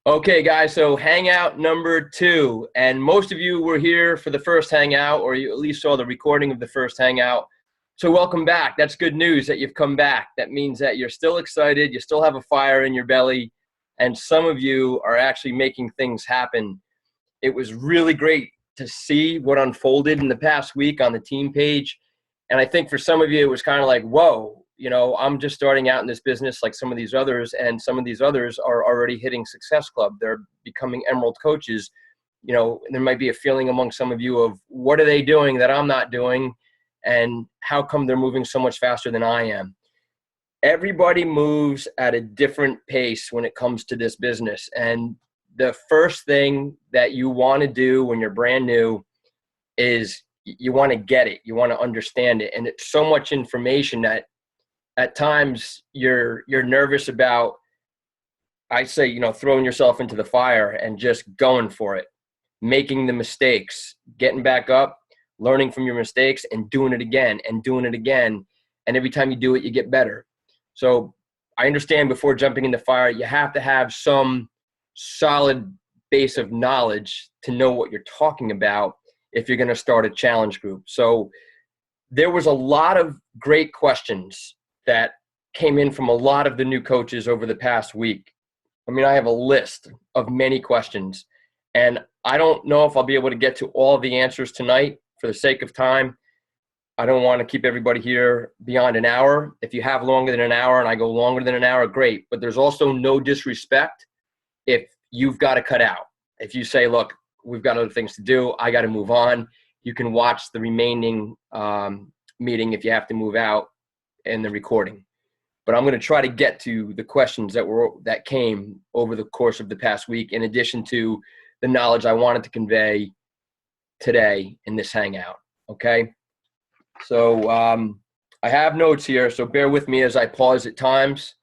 Okay, guys, so Hangout number 2. And most of you were here for the first Hangout, or you at least saw the recording of the first Hangout. So welcome back. That's good news that you've come back. That means that you're still excited, you still have a fire in your belly, and some of you are actually making things happen. It was really great to see what unfolded in the past week on the team page. And I think for some of you, it was kind of like, whoa, I'm just starting out in this business like some of these others, and some of these others are already hitting Success Club. They're becoming Emerald coaches. There might be a feeling among some of you of what are they doing that I'm not doing, and how come they're moving so much faster than I am? Everybody moves at a different pace when it comes to this business. And the first thing that you want to do when you're brand new is you want to get it. You want to understand it. And it's so much information that at times you're nervous about, I say, throwing yourself into the fire and just going for it, making the mistakes, getting back up, learning from your mistakes and doing it again and doing it again. And every time you do it, you get better. So I understand before jumping in the fire, you have to have some solid base of knowledge to know what you're talking about if you're going to start a challenge group. So there was a lot of great questions that came in from a lot of the new coaches over the past week. I mean, I have a list of many questions, and I don't know if I'll be able to get to all of the answers tonight for the sake of time. I don't want to keep everybody here beyond an hour. If you have longer than an hour and I go longer than an hour, great. But there's also no disrespect if you've got to cut out. If you say, look, we've got other things to do, I got to move on, you can watch the remaining meeting if you have to move out in the recording. But I'm going to try to get to the questions that came over the course of the past week, in addition to the knowledge I wanted to convey today in this Hangout. Okay? So I have notes here, so bear with me as I pause at times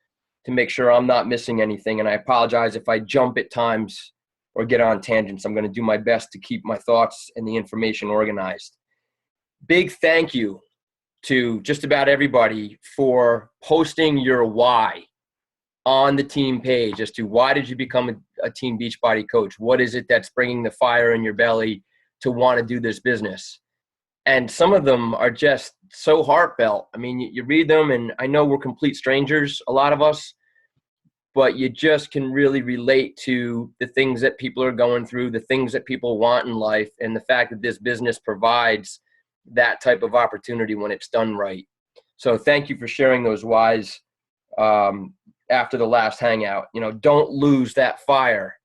to make sure I'm not missing anything. And I apologize if I jump at times or get on tangents. I'm going to do my best to keep my thoughts and the information organized. Big thank you to just about everybody for posting your why on the team page as to why did you become a Team Beachbody coach? What is it that's bringing the fire in your belly to want to do this business? And some of them are just so heartfelt. I mean, you read them, and I know we're complete strangers, a lot of us, but you just can really relate to the things that people are going through, the things that people want in life, and the fact that this business provides that type of opportunity when it's done right. So thank you for sharing those whys after the last Hangout. Don't lose that fire.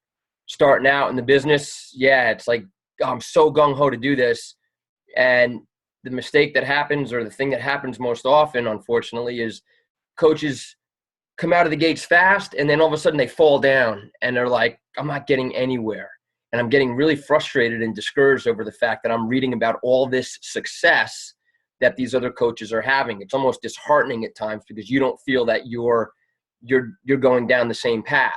Starting out in the business, it's like, I'm so gung-ho to do this. And the mistake that happens, or the thing that happens most often, unfortunately, is coaches come out of the gates fast, and then all of a sudden they fall down, and they're like, I'm not getting anywhere. And I'm getting really frustrated and discouraged over the fact that I'm reading about all this success that these other coaches are having. It's almost disheartening at times because you don't feel that you're going down the same path.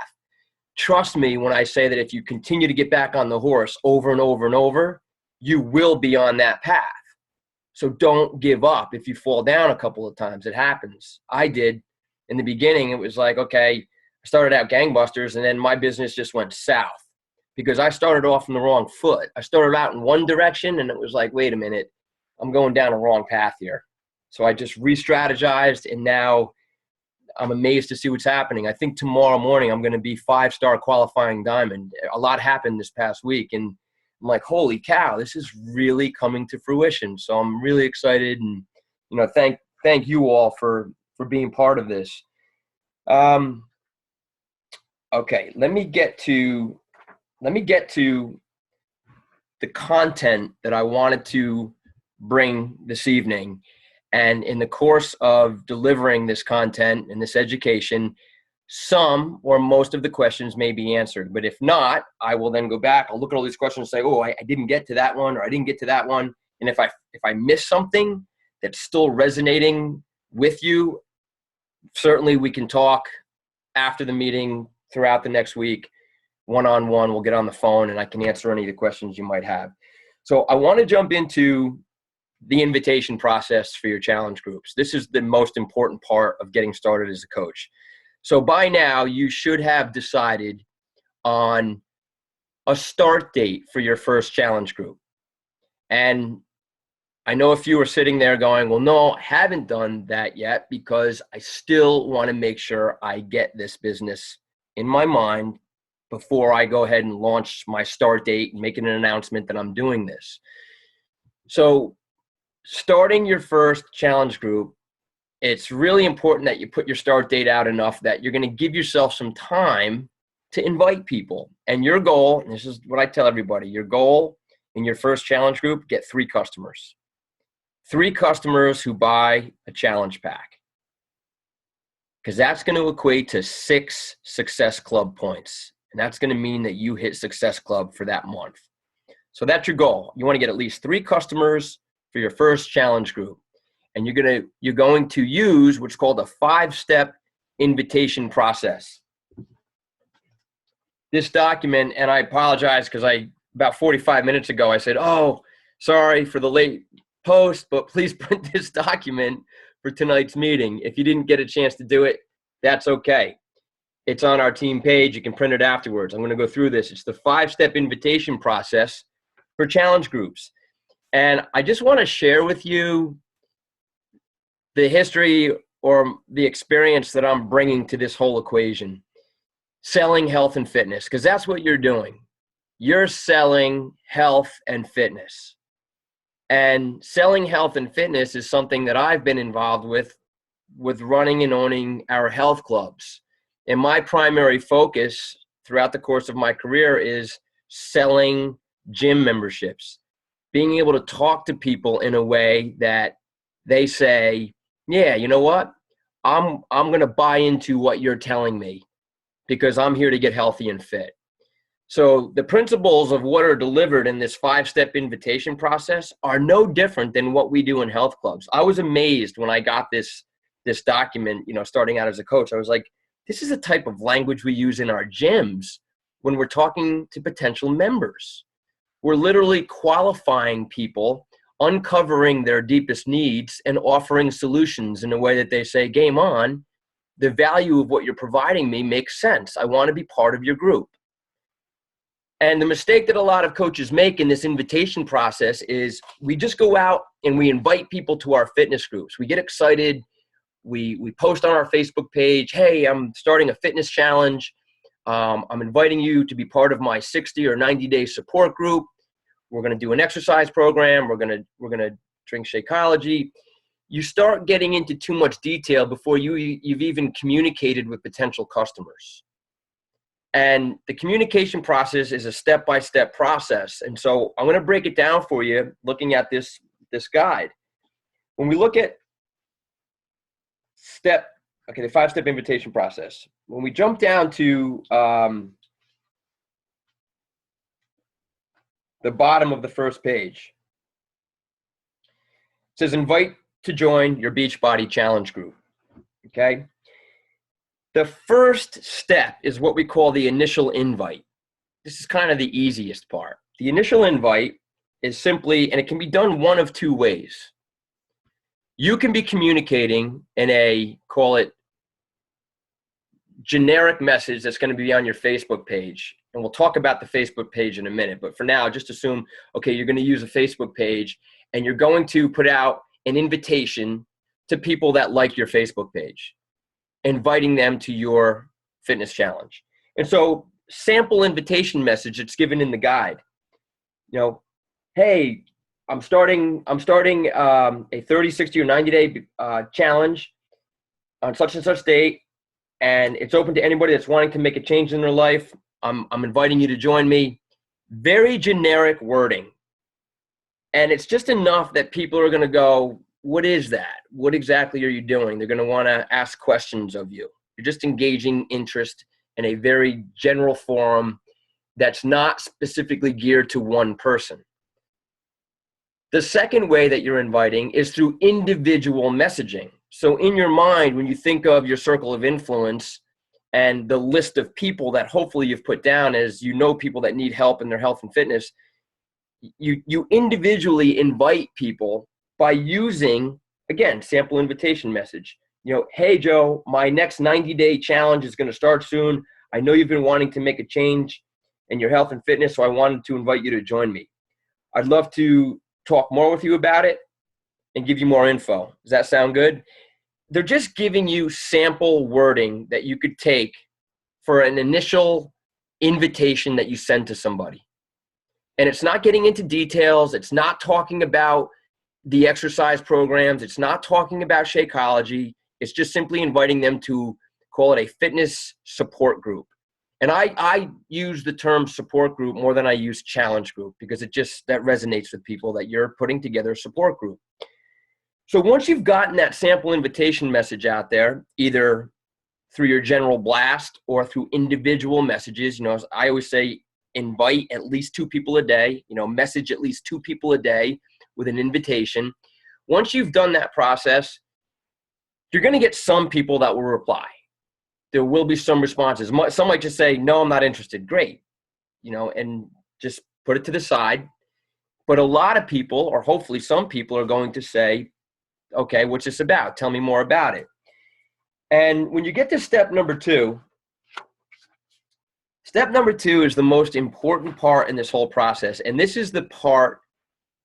Trust me when I say that if you continue to get back on the horse over and over and over, you will be on that path. So don't give up if you fall down a couple of times. It happens. I did. In the beginning, it was like, okay, I started out gangbusters, and then my business just went south because I started off on the wrong foot. I started out in one direction, and it was like, wait a minute, I'm going down a wrong path here. So I just re-strategized, and now I'm amazed to see what's happening. I think tomorrow morning I'm going to be 5-star qualifying diamond. A lot happened this past week, and I'm like, holy cow, this is really coming to fruition. So I'm really excited, and thank you all for being part of this. Okay, let me get to the content that I wanted to bring this evening. And in the course of delivering this content and this education, some or most of the questions may be answered. But if not, I will then go back, I'll look at all these questions and say, oh, I didn't get to that one, or I didn't get to that one. And if I miss something that's still resonating with you, certainly we can talk after the meeting throughout the next week, one-on-one. We'll get on the phone and I can answer any of the questions you might have. So I want to jump into the invitation process for your challenge groups. This is the most important part of getting started as a coach. So by now, you should have decided on a start date for your first challenge group. And I know a few are sitting there going, well, no, I haven't done that yet because I still want to make sure I get this business in my mind before I go ahead and launch my start date and make an announcement that I'm doing this. So starting your first challenge group, it's really important that you put your start date out enough that you're going to give yourself some time to invite people. And your goal, and this is what I tell everybody, your goal in your first challenge group, get 3 customers. 3 customers who buy a challenge pack. Because that's going to equate to 6 Success Club points. And that's going to mean that you hit Success Club for that month. So that's your goal. You want to get at least 3 customers for your first challenge group. And you're going to use what's called a 5-step invitation process. This document, and I apologize because about 45 minutes ago, I said, oh, sorry for the late post, but please print this document for tonight's meeting. If you didn't get a chance to do it, that's okay. It's on our team page. You can print it afterwards. I'm going to go through this. It's the 5-step invitation process for challenge groups. And I just want to share with you the history or the experience that I'm bringing to this whole equation. Selling health and fitness, because that's what you're doing. You're selling health and fitness. And selling health and fitness is something that I've been involved with running and owning our health clubs. And my primary focus throughout the course of my career is selling gym memberships, being able to talk to people in a way that they say, yeah, you know what? I'm going to buy into what you're telling me because I'm here to get healthy and fit. So the principles of what are delivered in this 5-step invitation process are no different than what we do in health clubs. I was amazed when I got this document, starting out as a coach. I was like, this is the type of language we use in our gyms when we're talking to potential members. We're literally qualifying people, uncovering their deepest needs and offering solutions in a way that they say, game on, the value of what you're providing me makes sense. I want to be part of your group. And the mistake that a lot of coaches make in this invitation process is we just go out and we invite people to our fitness groups. We get excited. We post on our Facebook page, hey, I'm starting a fitness challenge. I'm inviting you to be part of my 60 or 90-day support group. We're going to do an exercise program. We're going to drink Shakeology. You start getting into too much detail before you've even communicated with potential customers. And the communication process is a step-by-step process. And so I'm going to break it down for you looking at this guide. When we look at the 5-step invitation process, when we jump down to the bottom of the first page, it says invite to join your Beachbody challenge group, okay? The first step is what we call the initial invite. This is kind of the easiest part. The initial invite is simply, and it can be done one of 2 ways. You can be communicating in a, call it, generic message that's going to be on your Facebook page. And we'll talk about the Facebook page in a minute. But for now, just assume, okay, you're going to use a Facebook page and you're going to put out an invitation to people that like your Facebook page, inviting them to your fitness challenge. And so sample invitation message that's given in the guide, hey, I'm starting a 30, 60, or 90-day challenge on such and such date, and it's open to anybody that's wanting to make a change in their life. I'm inviting you to join me. Very generic wording. And it's just enough that people are going to go, what is that? What exactly are you doing? They're going to want to ask questions of you. You're just engaging interest in a very general forum that's not specifically geared to one person. The second way that you're inviting is through individual messaging. So in your mind, when you think of your circle of influence and the list of people that hopefully you've put down as people that need help in their health and fitness, you individually invite people by using, again, sample invitation message. Hey, Joe, my next 90-day challenge is going to start soon. I know you've been wanting to make a change in your health and fitness, so I wanted to invite you to join me. I'd love to talk more with you about it and give you more info. Does that sound good? They're just giving you sample wording that you could take for an initial invitation that you send to somebody. And it's not getting into details. It's not talking about the exercise programs. It's not talking about Shakeology. It's just simply inviting them to call it a fitness support group. And I use the term support group more than I use challenge group, because that resonates with people that you're putting together a support group. So once you've gotten that sample invitation message out there, either through your general blast or through individual messages, as I always say, invite at least 2 people a day, message at least 2 people a day with an invitation. Once you've done that process, you're going to get some people that will reply. There will be some responses. Some might just say, no, I'm not interested. Great. And just put it to the side. But a lot of people, or hopefully some people, are going to say, okay, what's this about? Tell me more about it. And when you get to step number 2 is the most important part in this whole process. And this is the part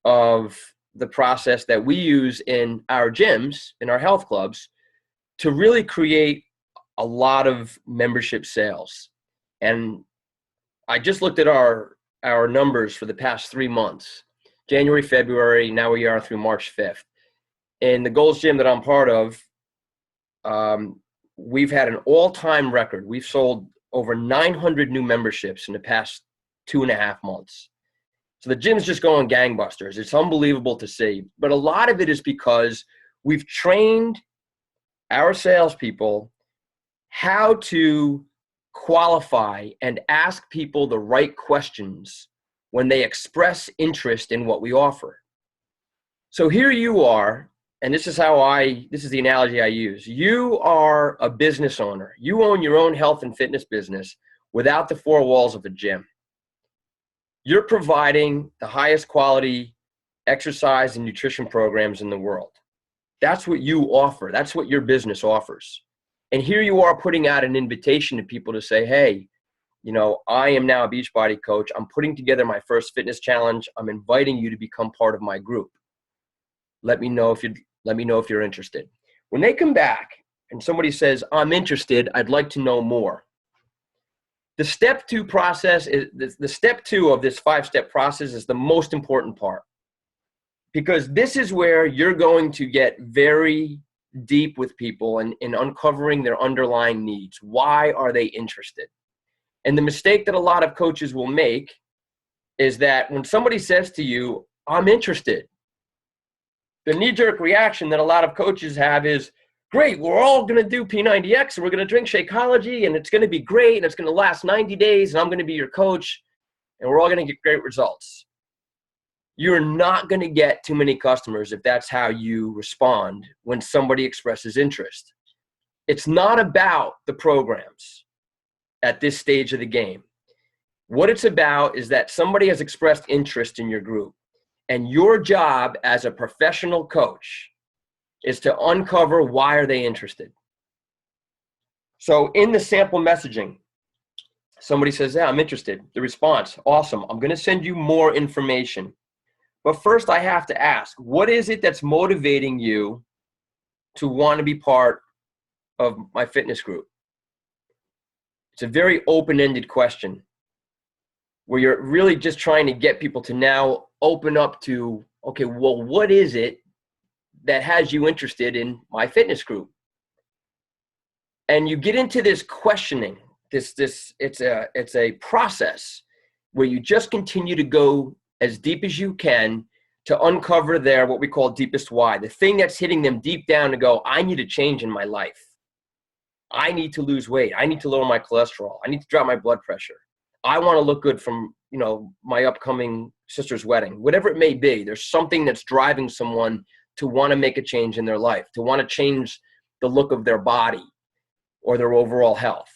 of the process that we use in our gyms, in our health clubs, to really create a lot of membership sales. And I just looked at our numbers for the past 3 months, January, February, now we are through March 5th. In the Gold's Gym that I'm part of, we've had an all-time record. We've sold over 900 new memberships in the past 2.5 months. So the gym's just going gangbusters. It's unbelievable to see. But a lot of it is because we've trained our salespeople how to qualify and ask people the right questions when they express interest in what we offer. So here you are, and this is the analogy I use. You are a business owner. You own your own health and fitness business without the 4 walls of a gym. You're providing the highest quality exercise and nutrition programs in the world. That's what you offer. That's what your business offers. And here you are putting out an invitation to people to say, hey, I am now a Beachbody coach. I'm putting together my first fitness challenge. I'm inviting you to become part of my group. Let me know if you're interested. When they come back and somebody says, I'm interested, I'd like to know more. The step 2 process is the step 2 of this 5-step process is the most important part, because this is where you're going to get very deep with people and uncovering their underlying needs. Why are they interested? And the mistake that a lot of coaches will make is that when somebody says to you, I'm interested, the knee-jerk reaction that a lot of coaches have is, great, we're all going to do P90X and we're going to drink Shakeology and it's going to be great and it's going to last 90 days and I'm going to be your coach and we're all going to get great results. You're not going to get too many customers if that's how you respond when somebody expresses interest. It's not about the programs at this stage of the game. What it's about is that somebody has expressed interest in your group, and your job as a professional coach is to uncover why are they interested. So in the sample messaging, somebody says, yeah, I'm interested. The response, awesome. I'm going to send you more information. But first I have to ask, what is it that's motivating you to want to be part of my fitness group? It's a very open-ended question where you're really just trying to get people to now open up to, okay, well, what is it that has you interested in my fitness group? And you get into this questioning, it's a process where you just continue to go as deep as you can to uncover their, what we call deepest why, the thing that's hitting them deep down to go, I need a change in my life. I need to lose weight. I need to lower my cholesterol. I need to drop my blood pressure. I want to look good from, my upcoming sister's wedding, whatever it may be. There's something that's driving someone to want to make a change in their life, to want to change the look of their body or their overall health.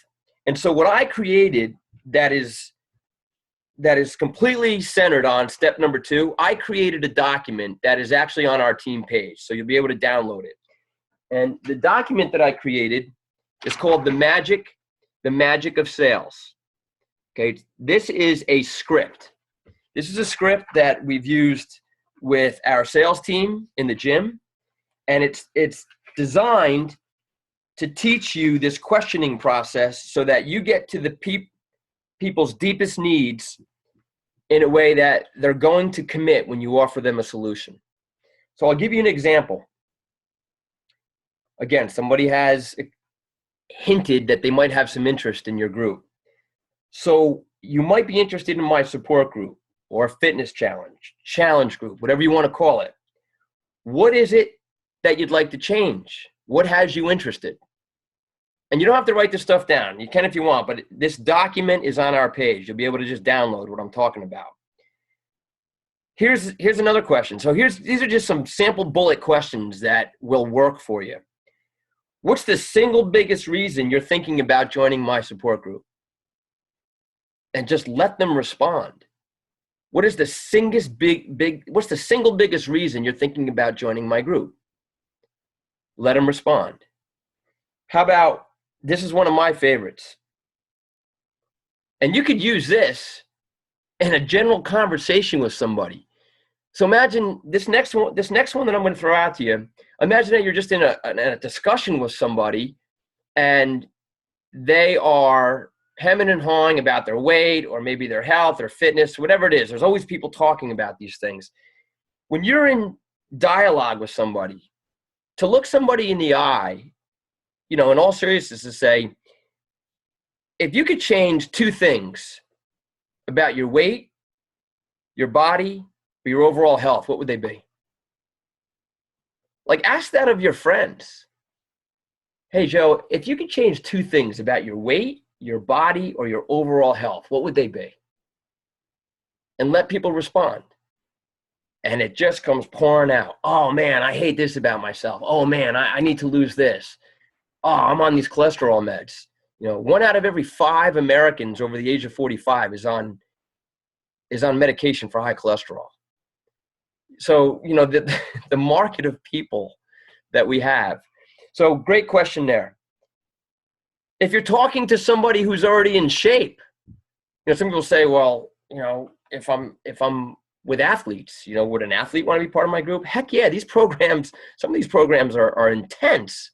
And so what I created that is completely centered on step number 2, I created a document that is actually on our team page. So you'll be able to download it. And the document that I created is called the Magic the magic of sales. Okay, this is a script. This is a script that we've used with our sales team in the gym, and it's designed to teach you this questioning process so that you get to the people's deepest needs in a way that they're going to commit when you offer them a solution. So I'll give you an example. Again, somebody has hinted that they might have some interest in your group. So you might be interested in my support group or fitness challenge group, whatever you want to call it. What is it that you'd like to change? What has you interested? And you don't have to write this stuff down. You can if you want, but this document is on our page. You'll be able to just download what I'm talking about. Here's another question. So these are just some sample bullet questions that will work for you. What's the single biggest reason you're thinking about joining my support group? And just let them respond. What is the what's the single biggest reason you're thinking about joining my group? Let them respond. How about, this is one of my favorites. And you could use this in a general conversation with somebody. So imagine this next one that I'm going to throw out to you. Imagine that you're just in a discussion with somebody and they are hemming and hawing about their weight or maybe their health or fitness, whatever it is. There's always people talking about these things. When you're in dialogue with somebody, to look somebody in the eye, in all seriousness, to say, if you could change two things about your weight, your body, or your overall health, what would they be? Like, ask that of your friends. Hey, Joe, if you could change two things about your weight, your body, or your overall health, what would they be? And let people respond. And it just comes pouring out. Oh, man, I hate this about myself. Oh, man, I need to lose this. Oh, I'm on these cholesterol meds. 1 out of every 5 Americans over the age of 45 is on medication for high cholesterol. So, the market of people that we have. So great question there. If you're talking to somebody who's already in shape, some people say, well, if I'm with athletes, would an athlete want to be part of my group? Heck yeah, some of these programs are intense,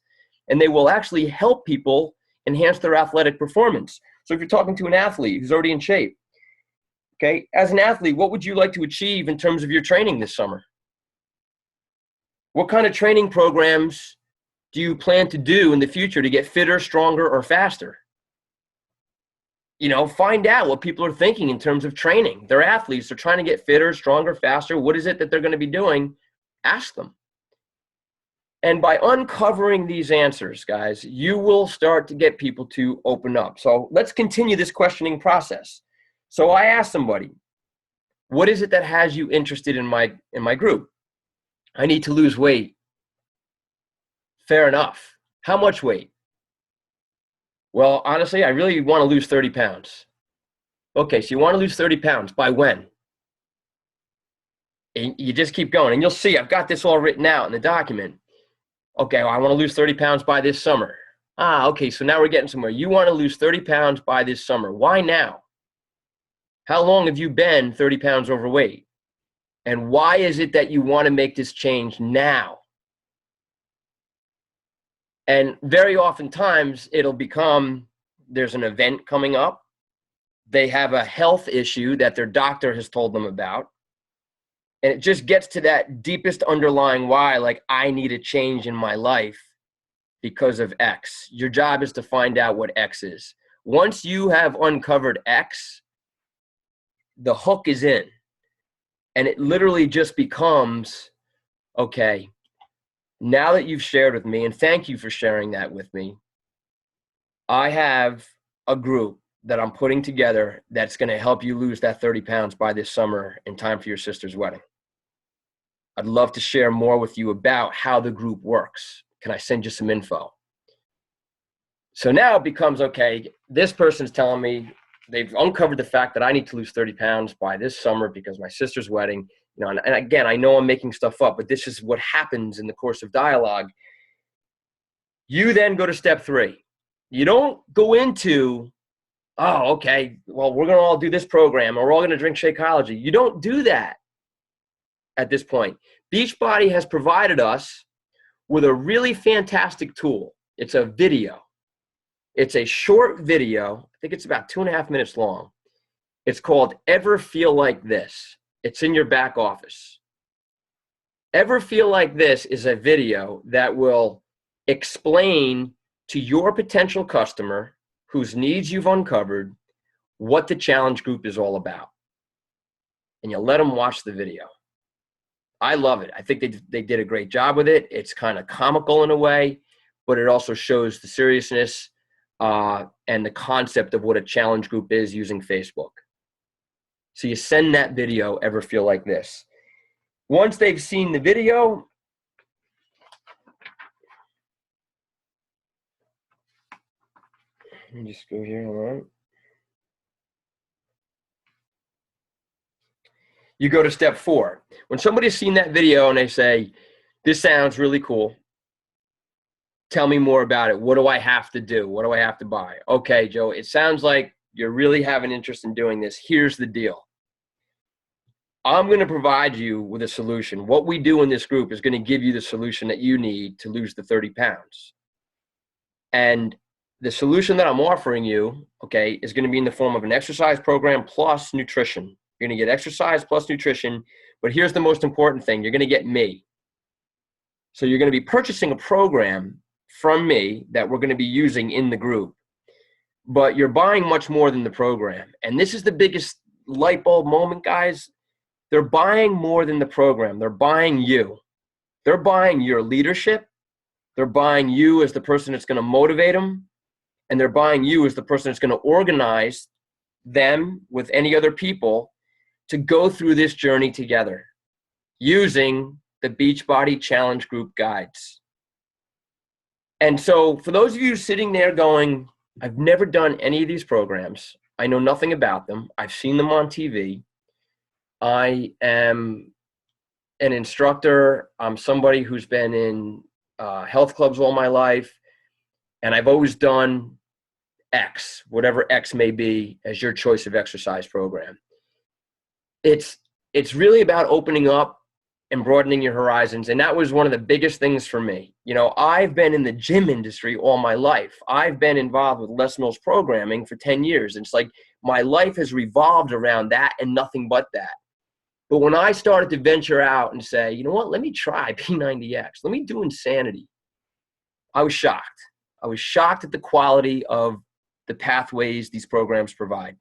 and they will actually help people enhance their athletic performance. So if you're talking to an athlete who's already in shape, okay, as an athlete, what would you like to achieve in terms of your training this summer? What kind of training programs do you plan to do in the future to get fitter, stronger, or faster? Find out what people are thinking in terms of training. They're athletes. They're trying to get fitter, stronger, faster. What is it that they're going to be doing? Ask them. And by uncovering these answers, guys, you will start to get people to open up. So let's continue this questioning process. So I asked somebody, what is it that has you interested in my group? I need to lose weight. Fair enough. How much weight? Well, honestly, I really want to lose 30 pounds. Okay, so you want to lose 30 pounds. By when? And you just keep going. And you'll see, I've got this all written out in the document. Okay, well, I want to lose 30 pounds by this summer. Okay, so now we're getting somewhere. You want to lose 30 pounds by this summer. Why now? How long have you been 30 pounds overweight? And why is it that you want to make this change now? And very oftentimes it'll become, there's an event coming up. They have a health issue that their doctor has told them about. And it just gets to that deepest underlying why, like, I need a change in my life because of X. Your job is to find out what X is. Once you have uncovered X, the hook is in. And it literally just becomes, okay, now that you've shared with me, and thank you for sharing that with me, I have a group that I'm putting together that's going to help you lose that 30 pounds by this summer in time for your sister's wedding. I'd love to share more with you about how the group works. Can I send you some info? So now it becomes, okay, this person's telling me they've uncovered the fact that I need to lose 30 pounds by this summer because my sister's wedding. And again, I know I'm making stuff up, but this is what happens in the course of dialogue. You then go to step 3. You don't go into, oh, okay, well, we're going to all do this program or we're all going to drink Shakeology. You don't do that at this point. Beachbody has provided us with a really fantastic tool. It's a video. It's a short video. I think it's about 2.5 minutes long. It's called Ever Feel Like This. It's in your back office. Ever Feel Like This is a video that will explain to your potential customer whose needs you've uncovered what the challenge group is all about. And you let them watch the video. I love it. I think they did a great job with it. It's kind of comical in a way, but it also shows the seriousness and the concept of what a challenge group is using Facebook. So you send that video, Ever Feel Like This. Once they've seen the video, let me just go here, all right. You go to step 4. When somebody's seen that video and they say, this sounds really cool, tell me more about it. What do I have to do? What do I have to buy? Okay, Joe, it sounds like you're really having interest in doing this. Here's the deal. I'm going to provide you with a solution. What we do in this group is going to give you the solution that you need to lose the 30 pounds. And the solution that I'm offering you, okay, is going to be in the form of an exercise program plus nutrition. You're going to get exercise plus nutrition, but here's the most important thing. You're going to get me. So you're going to be purchasing a program from me that we're going to be using in the group, but you're buying much more than the program. And this is the biggest light bulb moment, guys. They're buying more than the program. They're buying you. They're buying your leadership. They're buying you as the person that's going to motivate them. And they're buying you as the person that's going to organize them with any other people to go through this journey together using the Beachbody Challenge Group guides. And so for those of you sitting there going, I've never done any of these programs. I know nothing about them. I've seen them on TV. I am an instructor. I'm somebody who's been in health clubs all my life. And I've always done X, whatever X may be, as your choice of exercise program. It's really about opening up and broadening your horizons. And that was one of the biggest things for me. You know, I've been in the gym industry all my life. I've been involved with Les Mills programming for 10 years. And it's like my life has revolved around that and nothing but that. But when I started to venture out and say, you know what, let me try P90X, let me do Insanity, I was shocked. I was shocked at the quality of the pathways these programs provide.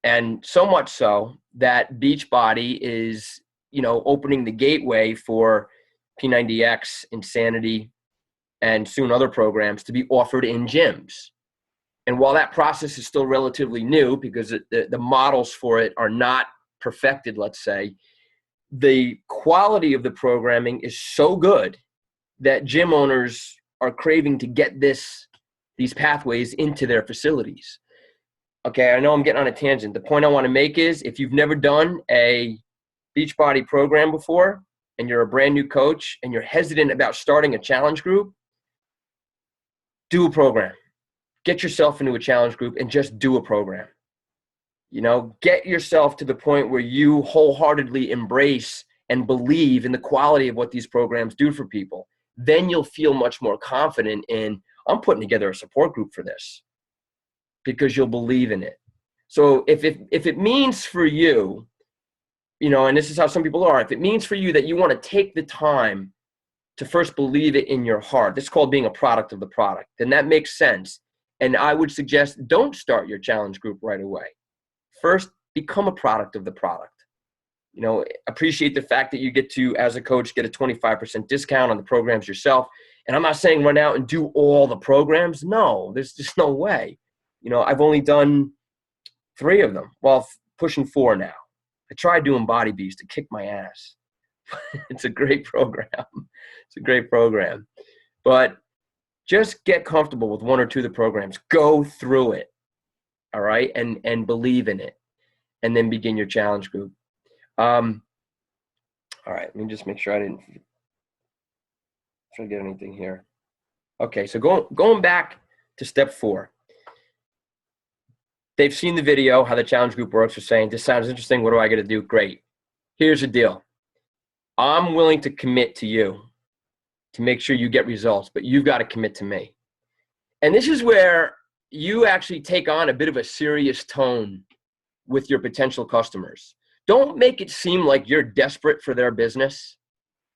And so much so that Beachbody is, you know, opening the gateway for P90X, Insanity, and soon other programs to be offered in gyms. And while that process is still relatively new because the models for it are not perfected, let's say, the quality of the programming is so good that gym owners are craving to get these pathways into their facilities. Okay, I know I'm getting on a tangent. The point I want to make is if you've never done a Beachbody program before and you're a brand new coach and you're hesitant about starting a challenge group, do a program. Get yourself into a challenge group and just do a program. You know, get yourself to the point where you wholeheartedly embrace and believe in the quality of what these programs do for people. Then you'll feel much more confident in, I'm putting together a support group for this, because you'll believe in it. So if it means for you, you know, and this is how some people are, if it means for you that you want to take the time to first believe it in your heart, this is called being a product of the product, then that makes sense. And I would suggest don't start your challenge group right away. First, become a product of the product. You know, appreciate the fact that you get to, as a coach, get a 25% discount on the programs yourself. And I'm not saying run out and do all the programs. No, there's just no way. You know, I've only done 3 of them. Well, pushing 4 now. I tried doing Body Beast to kick my ass. It's a great program. It's a great program. But just get comfortable with 1 or 2 of the programs. Go through it. All right? And believe in it. And then begin your challenge group. All right. Let me just make sure I didn't forget anything here. Okay. So going back to step 4. They've seen the video, how the challenge group works. They're saying, this sounds interesting. What do I got to do? Great. Here's the deal. I'm willing to commit to you to make sure you get results, but you've got to commit to me. And this is where you actually take on a bit of a serious tone with your potential customers. Don't make it seem like you're desperate for their business.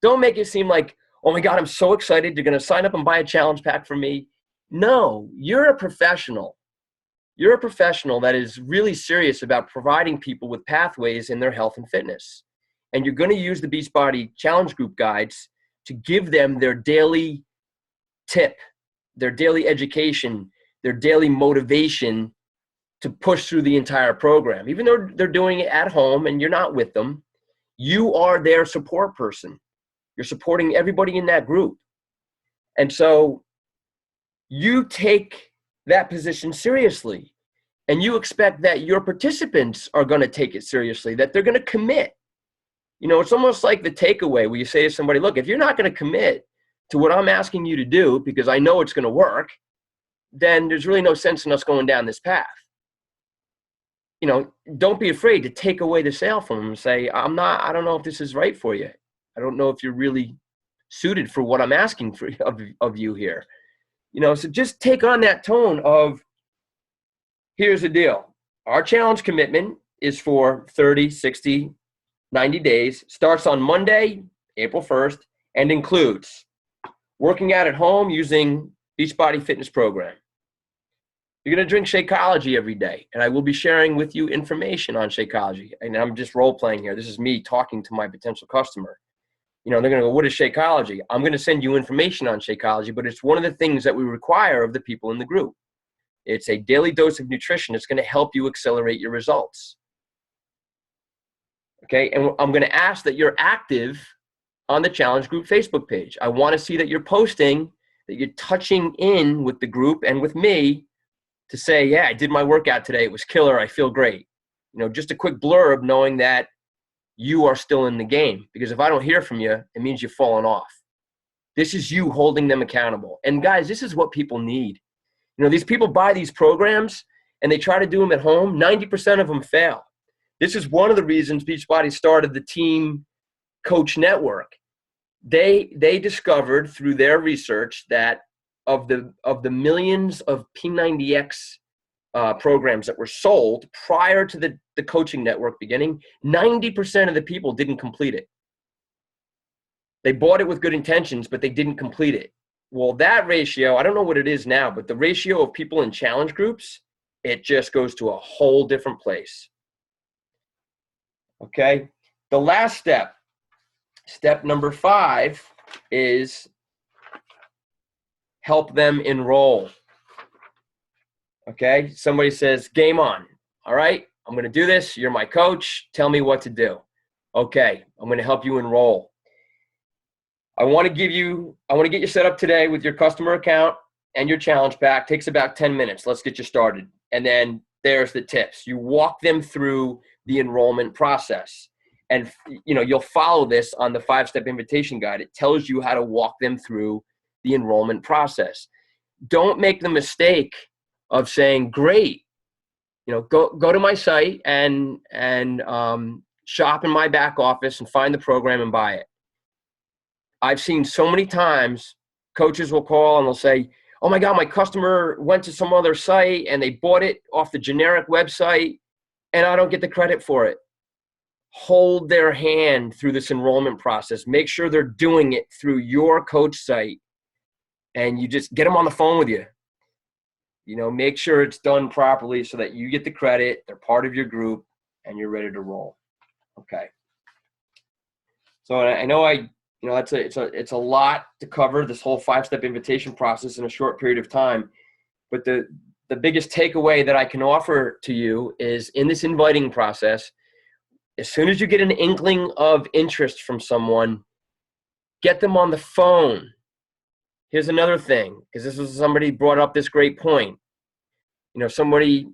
Don't make it seem like, oh my God, I'm so excited. You're going to sign up and buy a challenge pack from me. No, you're a professional. You're a professional that is really serious about providing people with pathways in their health and fitness. And you're going to use the Beachbody Challenge Group guides to give them their daily tip, their daily education, their daily motivation to push through the entire program. Even though they're doing it at home and you're not with them, you are their support person. You're supporting everybody in that group. And so you take that position seriously, and you expect that your participants are going to take it seriously, that they're going to commit. You know, it's almost like the takeaway where you say to somebody, look, if you're not going to commit to what I'm asking you to do because I know it's going to work, then there's really no sense in us going down this path. You know, don't be afraid to take away the sale from them and say, I don't know if this is right for you. I don't know if you're really suited for what I'm asking for of you here. You know, so just take on that tone of, here's the deal. Our challenge commitment is for 30, 60, 90 days, starts on Monday, April 1st, and includes working out at home using Beachbody Fitness Program. You're going to drink Shakeology every day, and I will be sharing with you information on Shakeology. And I'm just role-playing here. This is me talking to my potential customer. You know, they're going to go, what is Shakeology? I'm going to send you information on Shakeology, but it's one of the things that we require of the people in the group. It's a daily dose of nutrition. It's going to help you accelerate your results. Okay, and I'm going to ask that you're active on the Challenge Group Facebook page. I want to see that you're posting, that you're touching in with the group and with me to say, yeah, I did my workout today. It was killer. I feel great. You know, just a quick blurb knowing that you are still in the game. Because if I don't hear from you, it means you've fallen off. This is you holding them accountable. And guys, this is what people need. You know, these people buy these programs and they try to do them at home. 90% of them fail. This is one of the reasons Beachbody started the Team Coach Network. They discovered through their research that of the millions of P90X programs that were sold prior to the coaching network beginning, 90% of the people didn't complete it. They bought it with good intentions, but they didn't complete it. Well, that ratio, I don't know what it is now, but the ratio of people in challenge groups, it just goes to a whole different place. Okay, the last step number 5, is help them enroll. Okay, somebody says, game on. All right, I'm going to do this. You're my coach. Tell me what to do. Okay, I'm going to help you enroll. I want to get you set up today with your customer account and your challenge pack. Takes about 10 minutes. Let's get you started. And then there's the tips. You walk them through the enrollment process. And you know, you'll follow this on the 5-step invitation guide. It tells you how to walk them through the enrollment process. Don't make the mistake of saying, great, you know, go to my site and shop in my back office and find the program and buy it. I've seen so many times coaches will call and they'll say, oh my God, my customer went to some other site and they bought it off the generic website and I don't get the credit for it. Hold their hand through this enrollment process. Make sure they're doing it through your coach site, and you just get them on the phone with you. You know, make sure it's done properly so that you get the credit, they're part of your group, and you're ready to roll. Okay. So I know it's a lot to cover, this whole 5-step invitation process in a short period of time. But the biggest takeaway that I can offer to you is in this inviting process, as soon as you get an inkling of interest from someone, get them on the phone. Here's another thing, because this was somebody brought up this great point. You know, somebody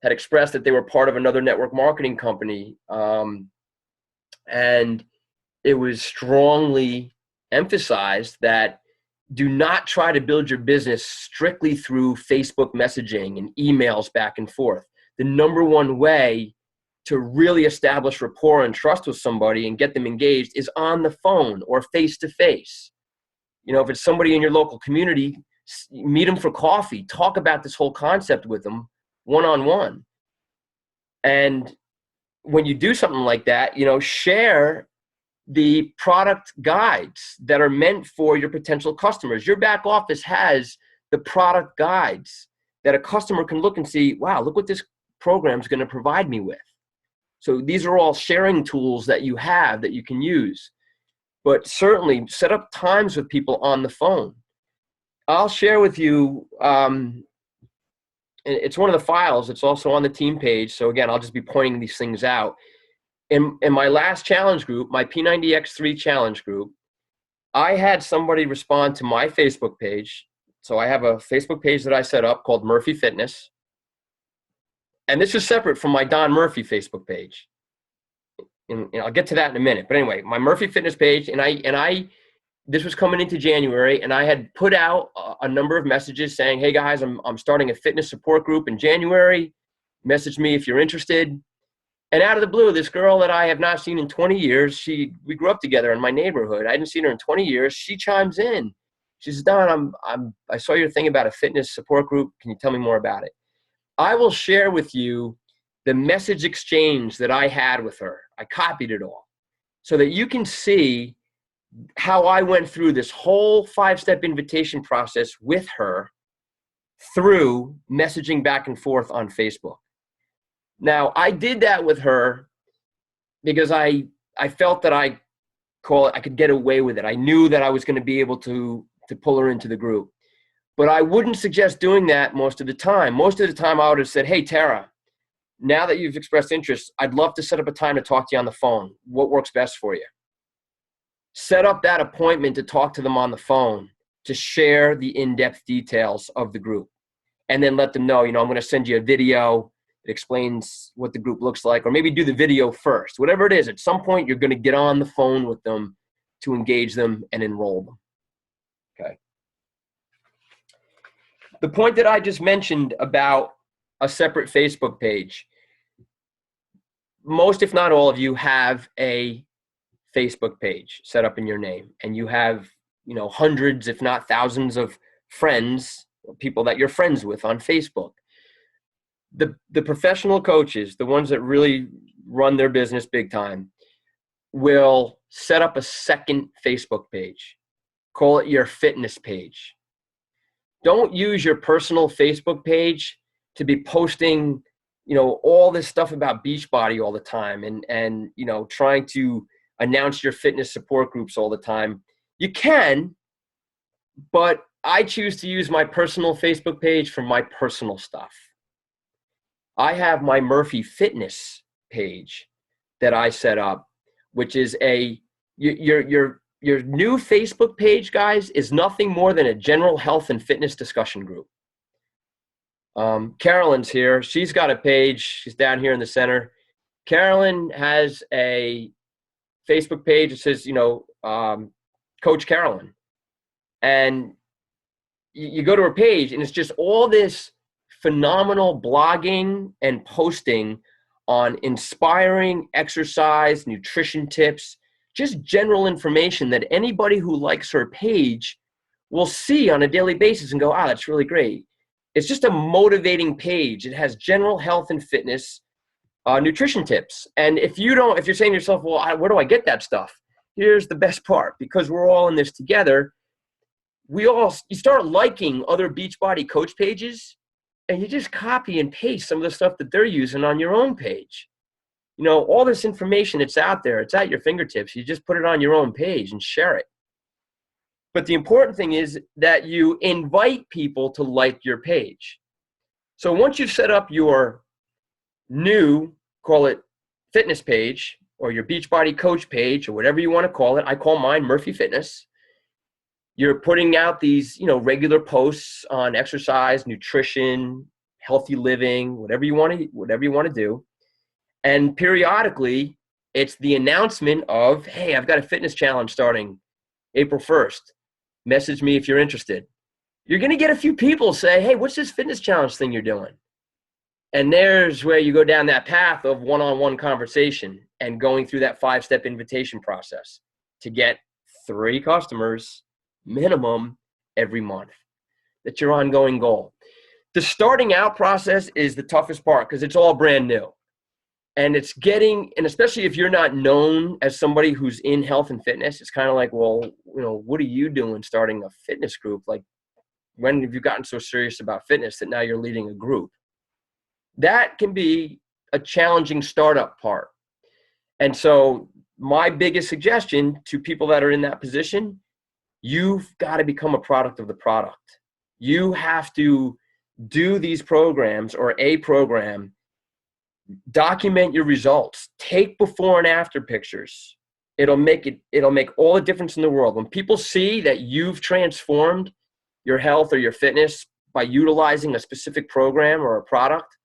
had expressed that they were part of another network marketing company, and it was strongly emphasized that do not try to build your business strictly through Facebook messaging and emails back and forth. The number one way to really establish rapport and trust with somebody and get them engaged is on the phone or face to face. You know, if it's somebody in your local community, meet them for coffee, talk about this whole concept with them one-on-one. And when you do something like that, you know, share the product guides that are meant for your potential customers. Your back office has the product guides that a customer can look and see, wow, look what this program is going to provide me with. So these are all sharing tools that you have that you can use. But certainly set up times with people on the phone. I'll share with you, it's one of the files. It's also on the team page. So again, I'll just be pointing these things out. In my last challenge group, my P90X3 challenge group, I had somebody respond to my Facebook page. So I have a Facebook page that I set up called Murphy Fitness. And this is separate from my Don Murphy Facebook page. And I'll get to that in a minute. But anyway, my Murphy Fitness page, and this was coming into January, and I had put out a number of messages saying, hey guys, I'm starting a fitness support group in January. Message me if you're interested. And out of the blue, this girl that I have not seen in 20 years, we grew up together in my neighborhood. I hadn't seen her in 20 years. She chimes in. She says, Don, I saw your thing about a fitness support group. Can you tell me more about it? I will share with you the message exchange that I had with her. I copied it all so that you can see how I went through this whole 5-step invitation process with her through messaging back and forth on Facebook. Now, I did that with her because I felt that I could get away with it. I knew that I was going to be able to pull her into the group. But I wouldn't suggest doing that most of the time. Most of the time, I would have said, hey, Tara, now that you've expressed interest, I'd love to set up a time to talk to you on the phone. What works best for you? Set up that appointment to talk to them on the phone, to share the in-depth details of the group. And then let them know, I'm going to send you a video that explains what the group looks like, or maybe do the video first. Whatever it is, at some point, you're going to get on the phone with them to engage them and enroll them. Okay. The point that I just mentioned about a separate Facebook page, most, if not all of you, have a Facebook page set up in your name, and you have, hundreds, if not thousands of friends, people that you're friends with on Facebook. The professional coaches, the ones that really run their business big time, will set up a second Facebook page. Call it your fitness page. Don't use your personal Facebook page to be posting, all this stuff about Beachbody all the time and trying to announce your fitness support groups all the time. You can, but I choose to use my personal Facebook page for my personal stuff. I have my Murphy Fitness page that I set up, which is your new Facebook page, guys, is nothing more than a general health and fitness discussion group. Carolyn's here. She's got a page. She's down here in the center. Carolyn has a Facebook page that says, Coach Carolyn. And you go to her page, and it's just all this phenomenal blogging and posting on inspiring exercise, nutrition tips, just general information that anybody who likes her page will see on a daily basis and go, that's really great. It's just a motivating page. It has general health and fitness, nutrition tips. And if you're saying to yourself, well, where do I get that stuff? Here's the best part, because we're all in this together. You start liking other Beachbody coach pages, and you just copy and paste some of the stuff that they're using on your own page. All this information, it's out there. It's at your fingertips. You just put it on your own page and share it. But the important thing is that you invite people to like your page. So once you've set up your new, call it fitness page, or your Beachbody coach page, or whatever you want to call it, I call mine Murphy Fitness. You're putting out these, regular posts on exercise, nutrition, healthy living, whatever you want to do. And periodically, it's the announcement of, hey, I've got a fitness challenge starting April 1st. Message me if you're interested. You're going to get a few people say, hey, what's this fitness challenge thing you're doing? And there's where you go down that path of one-on-one conversation and going through that 5-step invitation process to get 3 customers minimum every month. That's your ongoing goal. The starting out process is the toughest part because it's all brand new. And it's getting, and especially if you're not known as somebody who's in health and fitness, it's kind of like, well, what are you doing starting a fitness group? Like, when have you gotten so serious about fitness that now you're leading a group? That can be a challenging startup part. And so my biggest suggestion to people that are in that position, you've got to become a product of the product. You have to do these programs or a program, document your results, take before and after pictures. It'll make all the difference in the world. When people see that you've transformed your health or your fitness by utilizing a specific program or a product,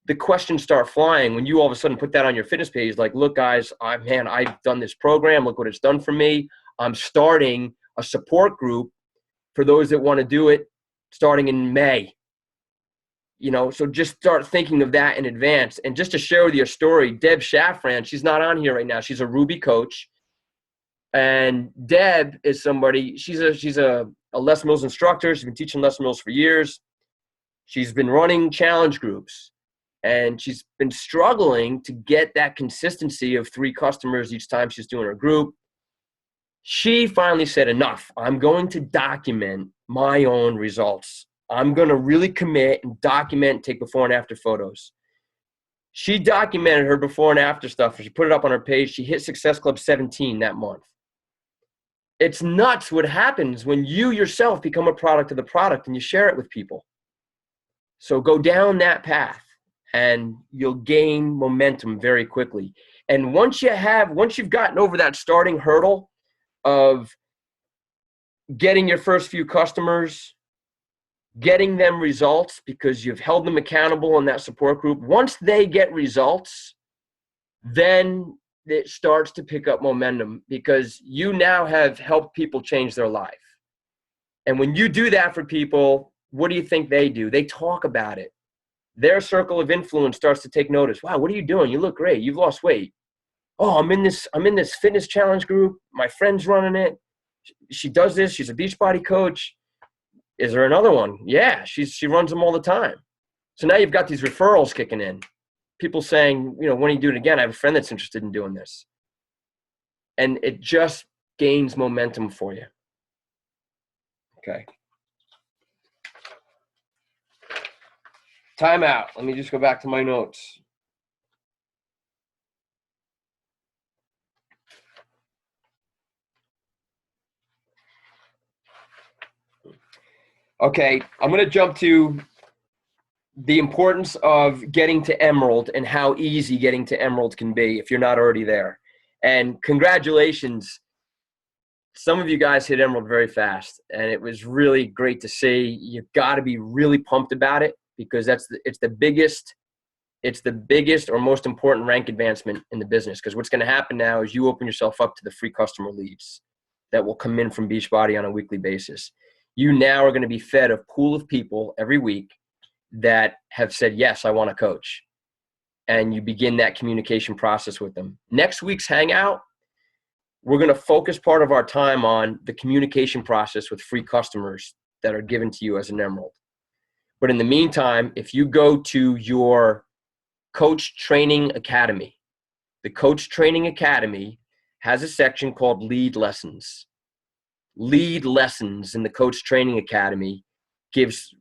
the questions start flying when you all of a sudden put that on your fitness page. Like, look, guys, I've done this program. Look what it's done for me. I'm starting a support group for those that want to do it starting in May. So just start thinking of that in advance. And just to share with you a story, Deb Shafran, she's not on here right now. She's a Ruby coach. And Deb is somebody, she's a Les Mills instructor. She's been teaching Les Mills for years. She's been running challenge groups. And she's been struggling to get that consistency of 3 customers each time she's doing her group. She finally said, enough. I'm going to document my own results. I'm going to really commit and document and take before and after photos. She documented her before and after stuff. She put it up on her page. She hit Success Club 17 that month. It's nuts what happens when you yourself become a product of the product and you share it with people. So go down that path, and you'll gain momentum very quickly. And once you've gotten over that starting hurdle of getting your first few customers, getting them results because you've held them accountable in that support group, once they get results, then it starts to pick up momentum because you now have helped people change their life. And when you do that for people, what do you think they do? They talk about it. Their circle of influence starts to take notice. Wow, what are you doing? You look great. You've lost weight. Oh, I'm in this fitness challenge group. My friend's running it. She does this. She's a Beachbody coach. Is there another one? Yeah, she runs them all the time. So now you've got these referrals kicking in. People saying, when are you doing it again? I have a friend that's interested in doing this. And it just gains momentum for you. Okay. Time out. Let me just go back to my notes. Okay, I'm going to jump to the importance of getting to Emerald and how easy getting to Emerald can be if you're not already there. And congratulations. Some of you guys hit Emerald very fast, and it was really great to see. You've got to be really pumped about it because it's the biggest or most important rank advancement in the business. Because what's going to happen now is you open yourself up to the free customer leads that will come in from Beachbody on a weekly basis. You now are going to be fed a pool of people every week that have said, yes, I want to coach. And you begin that communication process with them. Next week's Hangout, we're going to focus part of our time on the communication process with free customers that are given to you as an Emerald. But in the meantime, if you go to your Coach Training Academy, the Coach Training Academy has a section called Lead Lessons. Lead Lessons in the Coach Training Academy gives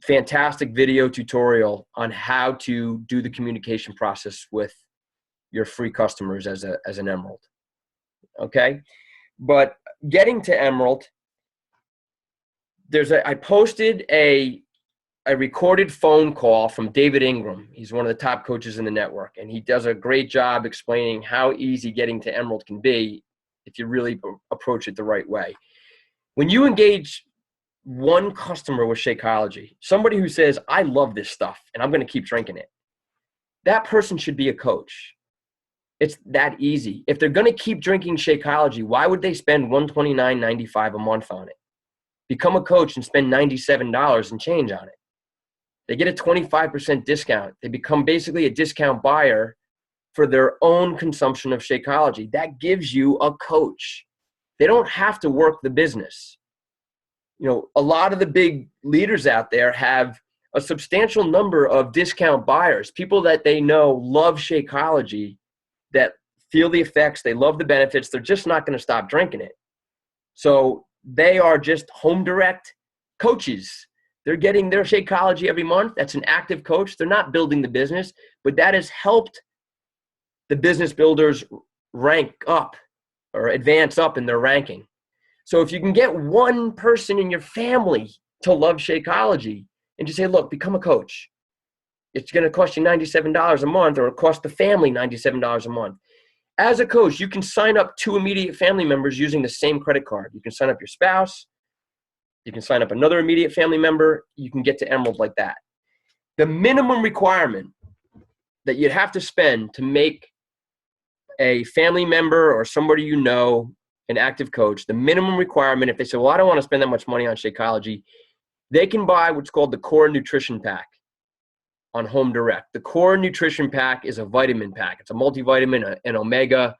fantastic video tutorial on how to do the communication process with your free customers as an Emerald. Okay, but getting to Emerald, I posted a recorded phone call from David Ingram. He's one of the top coaches in the network, and he does a great job explaining how easy getting to Emerald can be if you really approach it the right way. When you engage one customer with Shakeology, somebody who says, I love this stuff and I'm going to keep drinking it, that person should be a coach. It's that easy. If they're going to keep drinking Shakeology, why would they spend $129.95 a month on it? Become a coach and spend $97 and change on it. They get a 25% discount. They become basically a discount buyer for their own consumption of Shakeology. That gives you a coach. They don't have to work the business. You know, a lot of the big leaders out there have a substantial number of discount buyers, people that they know love Shakeology, that feel the effects, they love the benefits, they're just not going to stop drinking it. So they are just home direct coaches. They're getting their Shakeology every month. That's an active coach. They're not building the business, but that has helped the business builders rank up or advance up in their ranking. So if you can get one person in your family to love Shakeology and just say, look, become a coach. It's going to cost you $97 a month, or it costs the family $97 a month. As a coach, you can sign up 2 immediate family members using the same credit card. You can sign up your spouse. You can sign up another immediate family member. You can get to Emerald like that. The minimum requirement that you'd have to spend to make a family member or somebody you know an active coach, the minimum requirement, if they say, well, I don't want to spend that much money on Shakeology, they can buy what's called the Core Nutrition Pack on Home Direct. The Core Nutrition Pack is a vitamin pack. It's a multivitamin, an omega,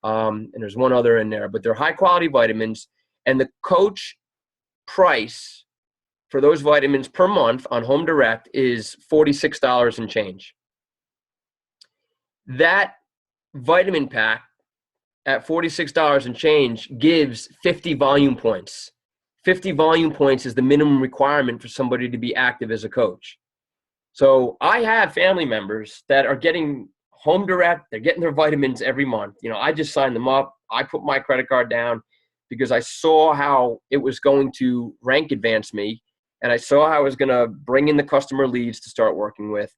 and there's one other in there, but they're high quality vitamins. And the coach price for those vitamins per month on Home Direct is $46 and change. That vitamin pack at $46 and change gives 50 volume points. 50 volume points is the minimum requirement for somebody to be active as a coach. So I have family members that are getting Home Direct. They're getting their vitamins every month. You know, I just signed them up. I put my credit card down because I saw how it was going to rank advance me, and I saw how I was going to bring in the customer leads to start working with.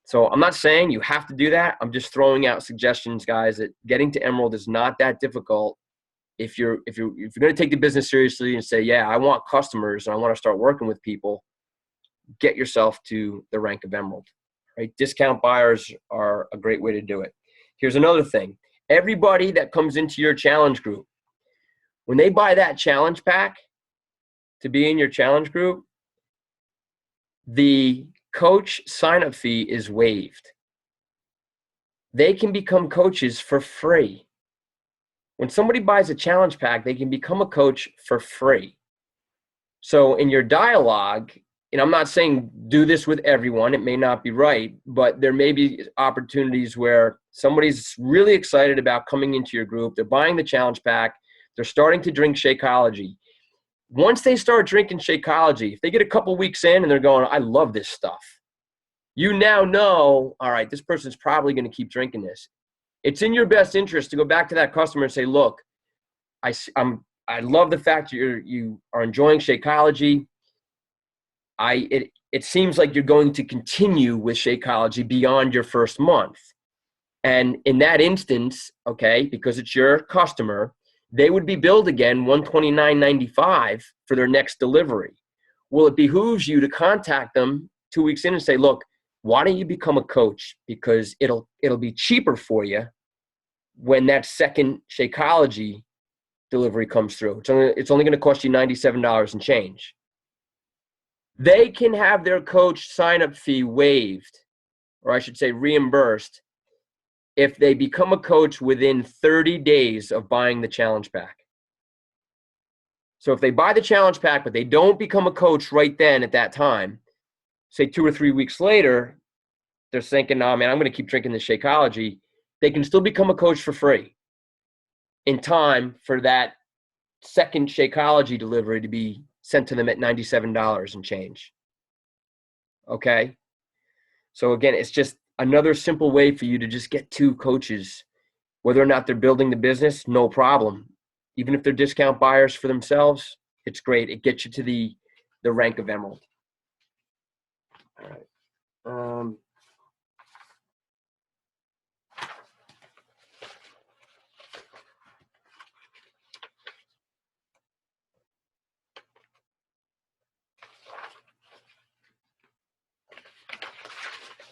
So I'm not saying you have to do that. I'm just throwing out suggestions, guys, that getting to Emerald is not that difficult. If you're going to take the business seriously and say, yeah, I want customers and I want to start working with people, get yourself to the rank of Emerald, right? Discount buyers are a great way to do it. Here's another thing. Everybody that comes into your challenge group, when they buy that challenge pack to be in your challenge group, the coach sign-up fee is waived. They can become coaches for free. When somebody buys a challenge pack, they can become a coach for free. So in your dialogue, and I'm not saying do this with everyone, it may not be right, but there may be opportunities where somebody's really excited about coming into your group. They're buying the challenge pack. They're starting to drink Shakeology. Once they start drinking Shakeology, if they get a couple weeks in and they're going, I love this stuff, you now know, all right, this person's probably going to keep drinking this. It's in your best interest to go back to that customer and say, look, I love the fact you are enjoying Shakeology. It seems like you're going to continue with Shakeology beyond your first month. And in that instance, okay, because it's your customer, they would be billed again $129.95 for their next delivery. Well, it behooves you to contact them 2 weeks in and say, look, why don't you become a coach? Because it'll be cheaper for you when that second Shakeology delivery comes through. It's only going to cost you $97 and change. They can have their coach sign-up fee waived, or I should say reimbursed, if they become a coach within 30 days of buying the challenge pack. So if they buy the challenge pack, but they don't become a coach right then at that time, say 2 or 3 weeks later, they're thinking, oh man, I'm going to keep drinking this Shakeology. They can still become a coach for free in time for that second Shakeology delivery to be sent to them at $97 and change. Okay? So again, it's just another simple way for you to just get 2 coaches. Whether or not they're building the business, no problem. Even if they're discount buyers for themselves, it's great. It gets you to the rank of Emerald. All right.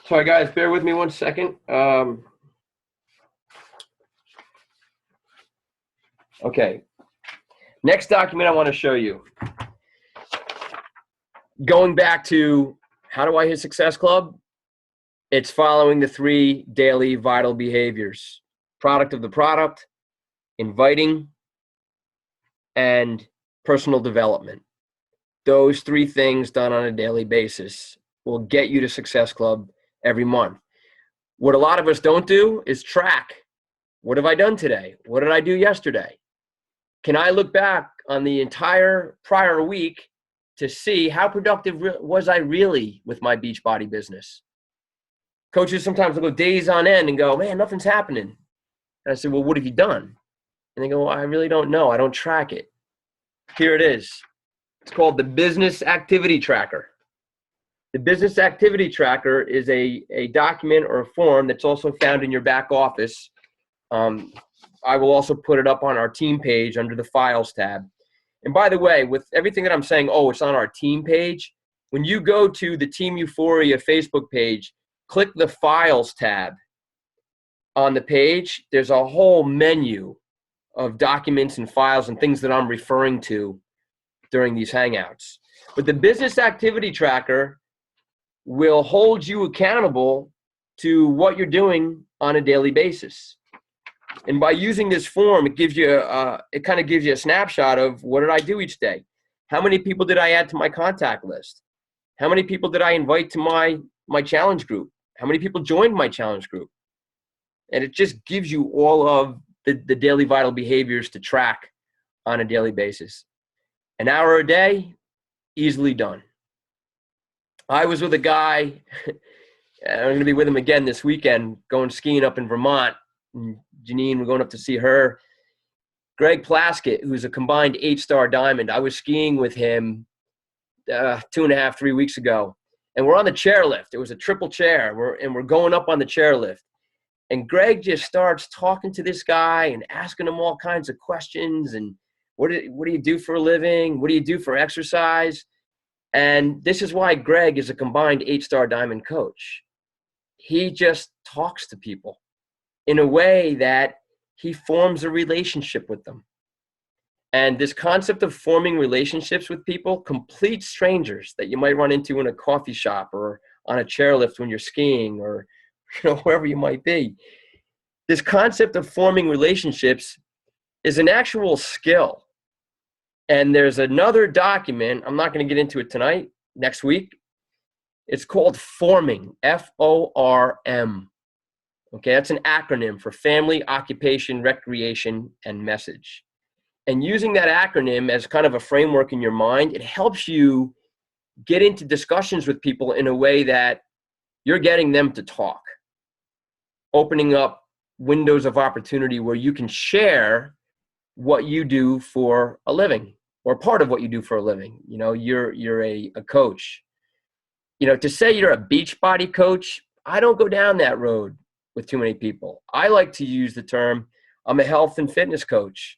Sorry, guys, bear with me 1 second. Okay. Next document I want to show you. Going back to how do I hit Success Club? It's following the 3 daily vital behaviors: product of the product, inviting, and personal development. Those 3 things done on a daily basis will get you to Success Club every month. What a lot of us don't do is track. What have I done today? What did I do yesterday? Can I look back on the entire prior week to see how productive was I really with my Beachbody business? Coaches sometimes will go days on end and go, man, nothing's happening. And I said, well, what have you done? And they go, well, I really don't know. I don't track it. Here it is. It's called the Business Activity Tracker. The Business Activity Tracker is a document or a form that's also found in your back office. I will also put it up on our team page under the Files tab. And by the way, with everything that I'm saying, oh, it's on our team page, when you go to the Team Euphoria Facebook page, click the Files tab on the page. There's a whole menu of documents and files and things that I'm referring to during these Hangouts. But the Business Activity Tracker will hold you accountable to what you're doing on a daily basis. And by using this form, it gives you it kind of gives you a snapshot of what did I do each day? How many people did I add to my contact list? How many people did I invite to my challenge group? How many people joined my challenge group? And it just gives you all of the daily vital behaviors to track on a daily basis. An hour a day, easily done. I was with a guy, I'm going to be with him again this weekend, going skiing up in Vermont. And Janine, we're going up to see her. Greg Plaskett, who's a combined 8-star diamond. I was skiing with him 2.5, 3 weeks ago. And we're on the chairlift. It was a triple chair. We're going up on the chairlift. And Greg just starts talking to this guy and asking him all kinds of questions. And what do you do for a living? What do you do for exercise? And this is why Greg is a combined 8-star diamond coach. He just talks to people in a way that he forms a relationship with them. And this concept of forming relationships with people, complete strangers that you might run into in a coffee shop or on a chairlift when you're skiing or wherever you might be. This concept of forming relationships is an actual skill. And there's another document, I'm not going to get into it tonight, next week. It's called Forming, F-O-R-M. Okay, that's an acronym for Family, Occupation, Recreation, and Message. And using that acronym as kind of a framework in your mind, it helps you get into discussions with people in a way that you're getting them to talk, opening up windows of opportunity where you can share what you do for a living or part of what you do for a living. You're a coach. To say you're a Beachbody coach, I don't go down that road with too many people. I like to use the term, I'm a health and fitness coach.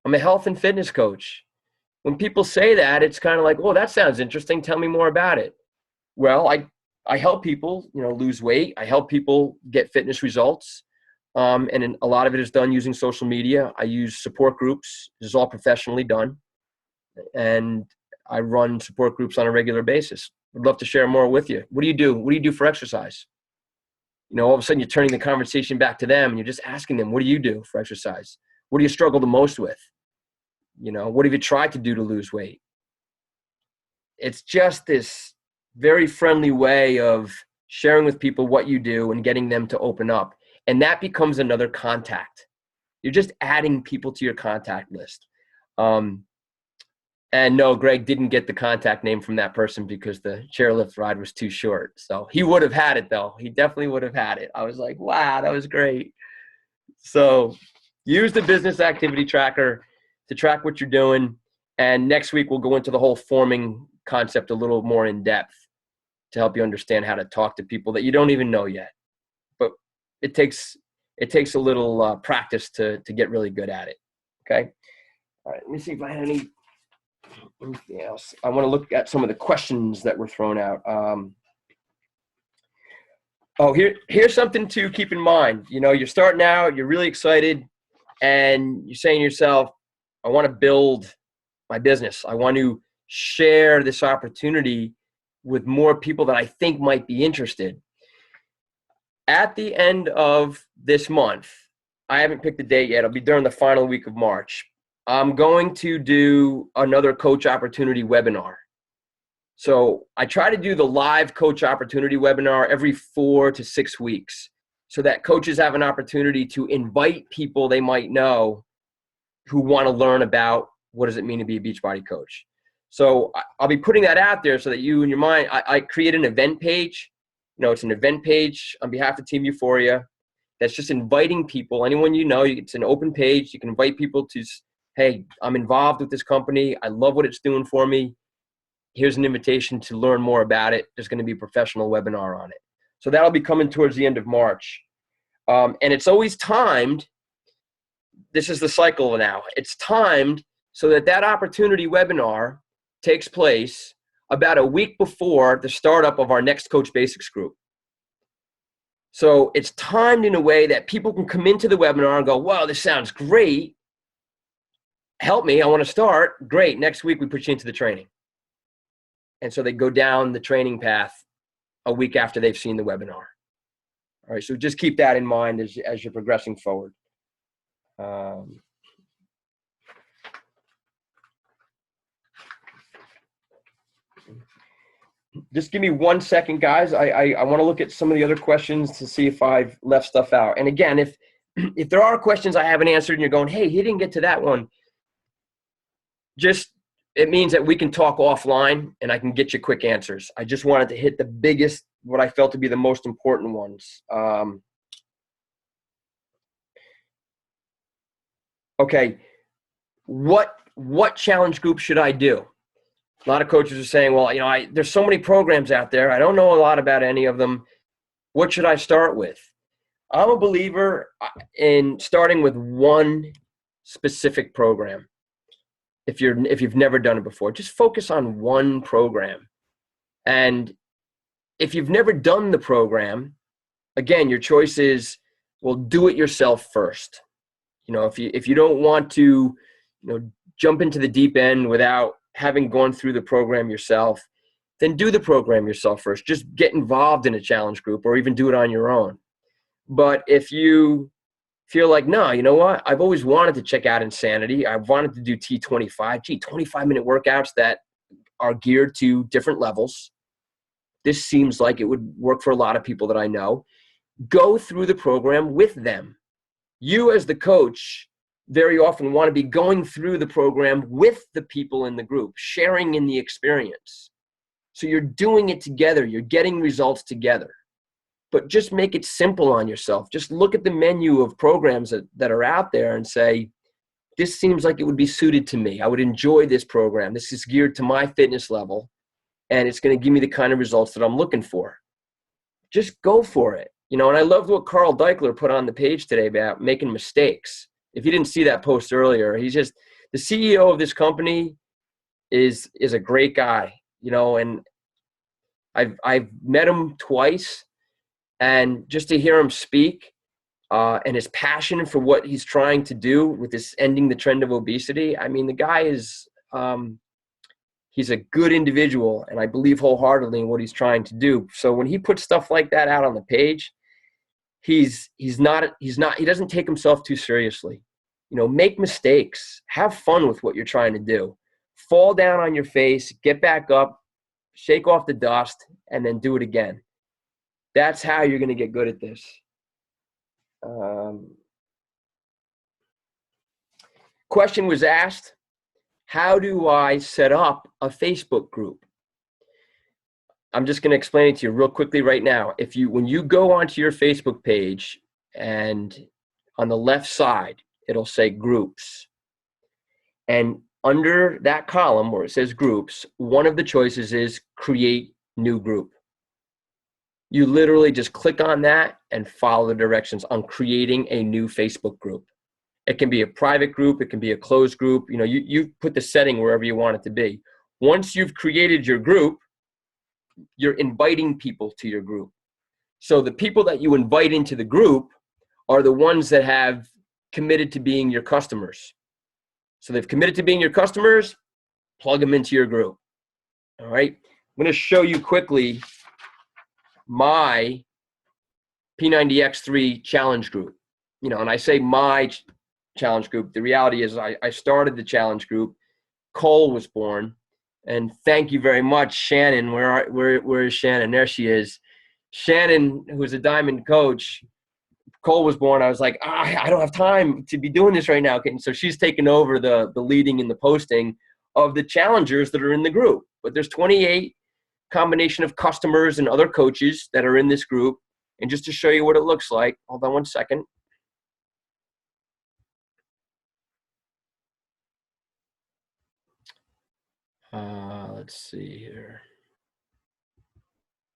I'm a health and fitness coach. When people say that, it's kind of like, oh, that sounds interesting. Tell me more about it. Well, I help people, lose weight. I help people get fitness results. And a lot of it is done using social media. I use support groups. This is all professionally done. And I run support groups on a regular basis. I'd love to share more with you. What do you do? What do you do for exercise? All of a sudden you're turning the conversation back to them and you're just asking them, what do you do for exercise? What do you struggle the most with? What have you tried to do to lose weight? It's just this very friendly way of sharing with people what you do and getting them to open up. And that becomes another contact. You're just adding people to your contact list. And no, Greg didn't get the contact name from that person because the chairlift ride was too short. So he would have had it, though. He definitely would have had it. I was like, wow, that was great. So use the Business Activity Tracker to track what you're doing. And next week, we'll go into the whole forming concept a little more in depth to help you understand how to talk to people that you don't even know yet. But it takes a little practice to get really good at it. Okay. All right. Let me see if I had anything else. I want to look at some of the questions that were thrown out. Here's something to keep in mind. You're starting out. You're really excited. and you're saying to yourself, I want to build my business. I want to share this opportunity with more people that I think might be interested. At the end of this month, I haven't picked the date yet. It'll be during the final week of March. I'm going to do another coach opportunity webinar. So I try to do the live coach opportunity webinar every 4 to 6 weeks so that coaches have an opportunity to invite people they might know who want to learn about what does it mean to be a Beachbody coach. So I'll be putting that out there so that you in your mind, I create an event page. It's an event page on behalf of Team Euphoria that's just inviting people, anyone you know. It's an open page. You can invite people to, hey, I'm involved with this company. I love what it's doing for me. Here's an invitation to learn more about it. There's going to be a professional webinar on it. So that'll be coming towards the end of March. And it's always timed. This is the cycle now. It's timed so that that opportunity webinar takes place about a week before the startup of our next Coach Basics group. So it's timed in a way that people can come into the webinar and go, wow, this sounds great. Help me, I want to start. Great, next week we put you into the training. And so they go down the training path a week after they've seen the webinar. All right, so just keep that in mind as you're progressing forward. Just give me 1 second, guys. I want to look at some of the other questions to see if I've left stuff out. And again, if there are questions I haven't answered and you're going, hey, he didn't get to that one, it means that we can talk offline and I can get you quick answers. I just wanted to hit the biggest, what I felt to be the most important ones. Okay, what challenge group should I do? A lot of coaches are saying, well, there's so many programs out there. I don't know a lot about any of them. What should I start with? I'm a believer in starting with one specific program. If you've never done it before, just focus on one program. And if you've never done the program, again, your choice is, well, do it yourself first. If you don't want to, jump into the deep end without having gone through the program yourself, then do the program yourself first. Just get involved in a challenge group or even do it on your own. But if you feel like, no, you know what? I've always wanted to check out Insanity. I've wanted to do T25, 25-minute workouts that are geared to different levels. This seems like it would work for a lot of people that I know. Go through the program with them. You as the coach very often want to be going through the program with the people in the group, sharing in the experience. So you're doing it together. You're getting results together. But just make it simple on yourself. Just look at the menu of programs that are out there and say, this seems like it would be suited to me. I would enjoy this program. This is geared to my fitness level, and it's going to give me the kind of results that I'm looking for. Just go for it. And I loved what Carl Deichler put on the page today about making mistakes. If you didn't see that post earlier, he's just the CEO of this company is a great guy, and I've met him twice, and just to hear him speak and his passion for what he's trying to do with this ending the trend of obesity. I mean, the guy is he's a good individual, and I believe wholeheartedly in what he's trying to do. So when he puts stuff like that out on the page, he doesn't take himself too seriously. Make mistakes, have fun with what you're trying to do, fall down on your face, get back up, shake off the dust, and then do it again. That's how you're going to get good at this. Question was asked, how do I set up a Facebook group? I'm just going to explain it to you real quickly right now. When you go onto your Facebook page and on the left side, it'll say groups. And under that column where it says groups, one of the choices is create new group. You literally just click on that and follow the directions on creating a new Facebook group. It can be a private group. It can be a closed group. You put the setting wherever you want it to be. Once you've created your group, you're inviting people to your group. So the people that you invite into the group are the ones that have committed to being your customers. So they've committed to being your customers, plug them into your group. All right. I'm going to show you quickly my P90X3 challenge group. And I say my challenge group. The reality is I started the challenge group. Cole was born. And thank you very much, Shannon. Where is Shannon? There she is. Shannon, who's a diamond coach. Cole was born. I was like, I don't have time to be doing this right now. And so she's taken over the leading and the posting of the challengers that are in the group. But there's 28 combination of customers and other coaches that are in this group. And just to show you what it looks like, hold on one second. Let's see here.